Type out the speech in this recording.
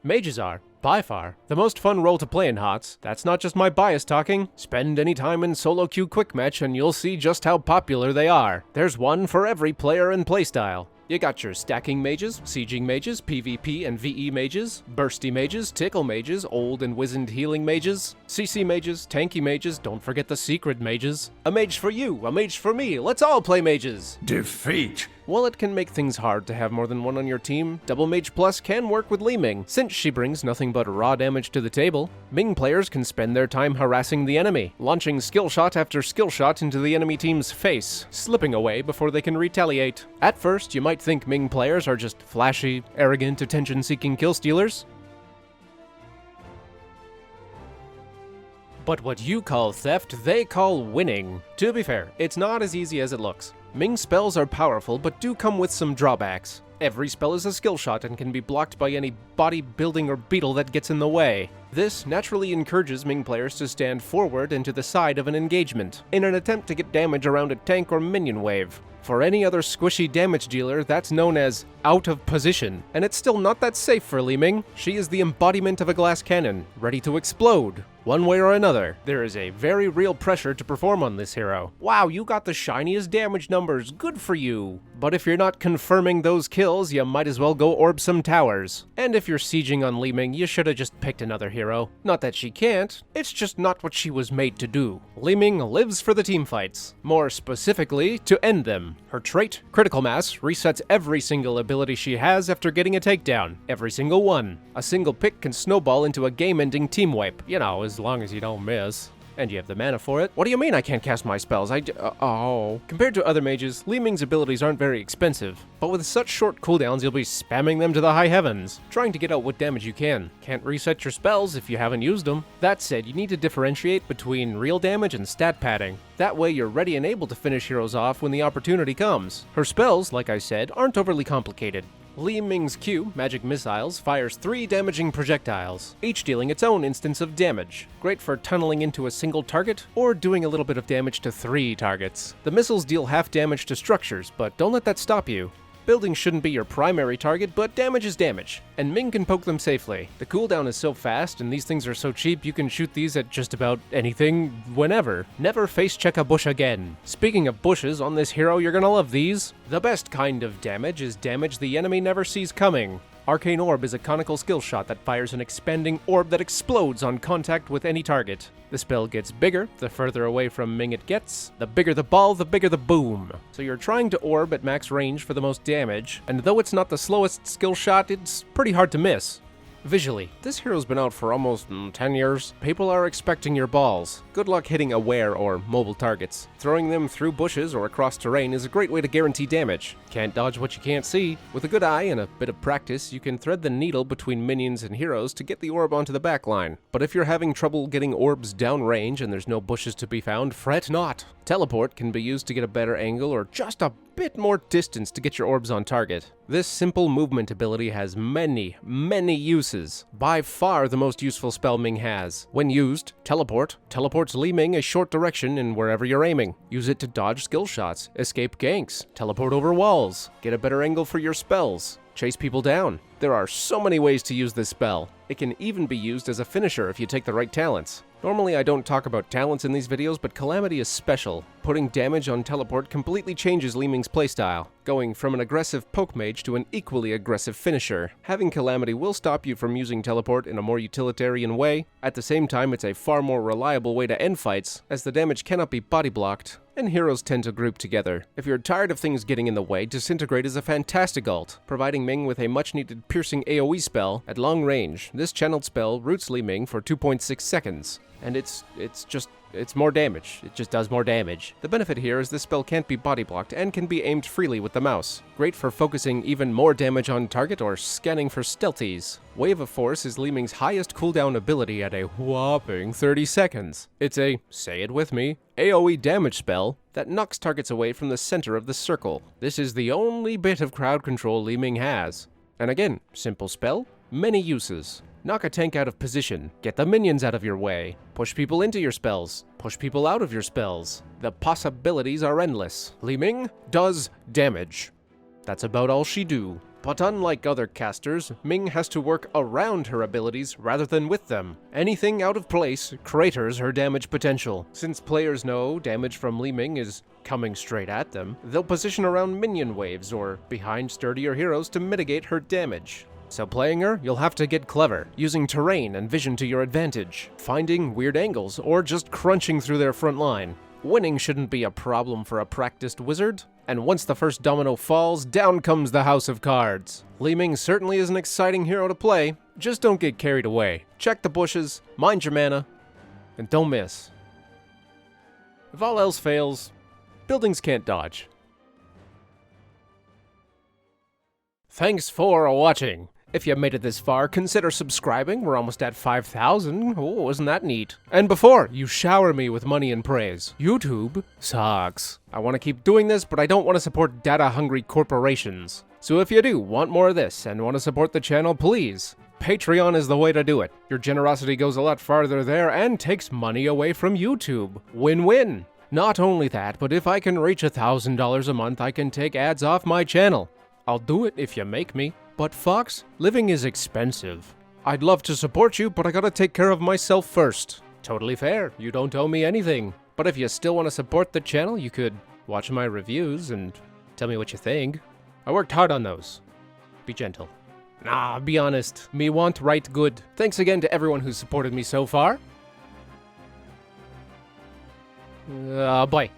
Mages are, by far, the most fun role to play in HOTS. That's not just my bias talking. Spend any time in solo queue quick match and you'll see just how popular they are. There's one for every player and playstyle. You got your stacking mages, sieging mages, PvP and VE mages, bursty mages, tickle mages, old and wizened healing mages, CC mages, tanky mages, don't forget the secret mages. A mage for you, a mage for me, let's all play mages! Defeat! While it can make things hard to have more than one on your team, Double Mage Plus can work with Ming, since she brings nothing but raw damage to the table. Ming players can spend their time harassing the enemy, launching skill shot after skill shot into the enemy team's face, slipping away before they can retaliate. At first, you might think Ming players are just flashy, arrogant, attention-seeking kill stealers. But what you call theft, they call winning. To be fair, it's not as easy as it looks. Ming spells are powerful, but do come with some drawbacks. Every spell is a skill shot and can be blocked by any body, building, or beetle that gets in the way. This naturally encourages Ming players to stand forward and to the side of an engagement, in an attempt to get damage around a tank or minion wave. For any other squishy damage dealer, that's known as out of position, and it's still not that safe for Li Ming. She is the embodiment of a glass cannon, ready to explode. One way or another, there is a very real pressure to perform on this hero. Wow, you got the shiniest damage numbers, good for you. But if you're not confirming those kills, you might as well go orb some towers. And if you're sieging on Li Ming, you should have just picked another hero. Not that she can't, it's just not what she was made to do. Li Ming lives for the teamfights. More specifically, to end them. Her trait, Critical Mass, resets every single ability she has after getting a takedown. Every single one. A single pick can snowball into a game-ending team wipe. You know, as long as you don't miss. And you have the mana for it. What do you mean I can't cast my spells? Compared to other mages, Li Ming's abilities aren't very expensive, but with such short cooldowns you'll be spamming them to the high heavens, trying to get out what damage you can. Can't reset your spells if you haven't used them. That said, you need to differentiate between real damage and stat padding. That way you're ready and able to finish heroes off when the opportunity comes. Her spells, like I said, aren't overly complicated. Li Ming's Q, Magic Missiles, fires 3 damaging projectiles, each dealing its own instance of damage. Great for tunneling into a single target, or doing a little bit of damage to 3 targets. The missiles deal half damage to structures, but don't let that stop you. Building shouldn't be your primary target, but damage is damage, and Ming can poke them safely. The cooldown is so fast, and these things are so cheap, you can shoot these at just about anything, whenever. Never face check a bush again. Speaking of bushes, on this hero, you're gonna love these. The best kind of damage is damage the enemy never sees coming. Arcane Orb is a conical skill shot that fires an expanding orb that explodes on contact with any target. The spell gets bigger, the further away from Ming it gets. The bigger the ball, the bigger the boom. So you're trying to orb at max range for the most damage, and though it's not the slowest skill shot, it's pretty hard to miss. Visually, this hero's been out for almost 10 years. People are expecting your balls. Good luck hitting aware or mobile targets. Throwing them through bushes or across terrain is a great way to guarantee damage. Can't dodge what you can't see. With a good eye and a bit of practice, you can thread the needle between minions and heroes to get the orb onto the backline. But if you're having trouble getting orbs downrange and there's no bushes to be found, fret not. Teleport can be used to get a better angle or just a bit more distance to get your orbs on target. This simple movement ability has many uses. By far the most useful spell Ming has. When used, Teleport teleports Li Ming a short direction in wherever you're aiming. Use it to dodge skill shots, escape ganks, teleport over walls, get a better angle for your spells, chase people down. There are so many ways to use this spell. It can even be used as a finisher if you take the right talents. Normally I don't talk about talents in these videos, but Calamity is special. Putting damage on Teleport completely changes Li Ming's playstyle, going from an aggressive poke mage to an equally aggressive finisher. Having Calamity will stop you from using Teleport in a more utilitarian way. At the same time, it's a far more reliable way to end fights, as the damage cannot be body blocked, and heroes tend to group together. If you're tired of things getting in the way, Disintegrate is a fantastic ult, providing Ming with a much-needed piercing AoE spell at long range. This channeled spell roots Li Ming for 2.6 seconds. And it's more damage. It just does more damage. The benefit here is this spell can't be body blocked and can be aimed freely with the mouse. Great for focusing even more damage on target or scanning for stealthies. Wave of Force is Li Ming's highest cooldown ability at a whopping 30 seconds. It's a, say it with me, AoE damage spell that knocks targets away from the center of the circle. This is the only bit of crowd control Li Ming has. And again, simple spell, many uses. Knock a tank out of position, get the minions out of your way, push people into your spells, push people out of your spells. The possibilities are endless. Li Ming does damage. That's about all she do. But unlike other casters, Ming has to work around her abilities rather than with them. Anything out of place craters her damage potential. Since players know damage from Li Ming is coming straight at them, they'll position around minion waves or behind sturdier heroes to mitigate her damage. So playing her, you'll have to get clever, using terrain and vision to your advantage, finding weird angles, or just crunching through their front line. Winning shouldn't be a problem for a practiced wizard, and once the first domino falls, down comes the house of cards. Li Ming certainly is an exciting hero to play, just don't get carried away. Check the bushes, mind your mana, and don't miss. If all else fails, buildings can't dodge. Thanks for watching. If you made it this far, consider subscribing. We're almost at 5,000. Oh, isn't that neat? And before you shower me with money and praise, YouTube sucks. I want to keep doing this, but I don't want to support data-hungry corporations. So if you do want more of this and want to support the channel, please, Patreon is the way to do it. Your generosity goes a lot farther there and takes money away from YouTube. Win-win. Not only that, but if I can reach $1,000 a month, I can take ads off my channel. I'll do it if you make me. But Fox, living is expensive. I'd love to support you, but I gotta take care of myself first. Totally fair, you don't owe me anything. But if you still want to support the channel, you could watch my reviews and tell me what you think. I worked hard on those. Be gentle. Nah, be honest. Me want right good. Thanks again to everyone who's supported me so far. Bye.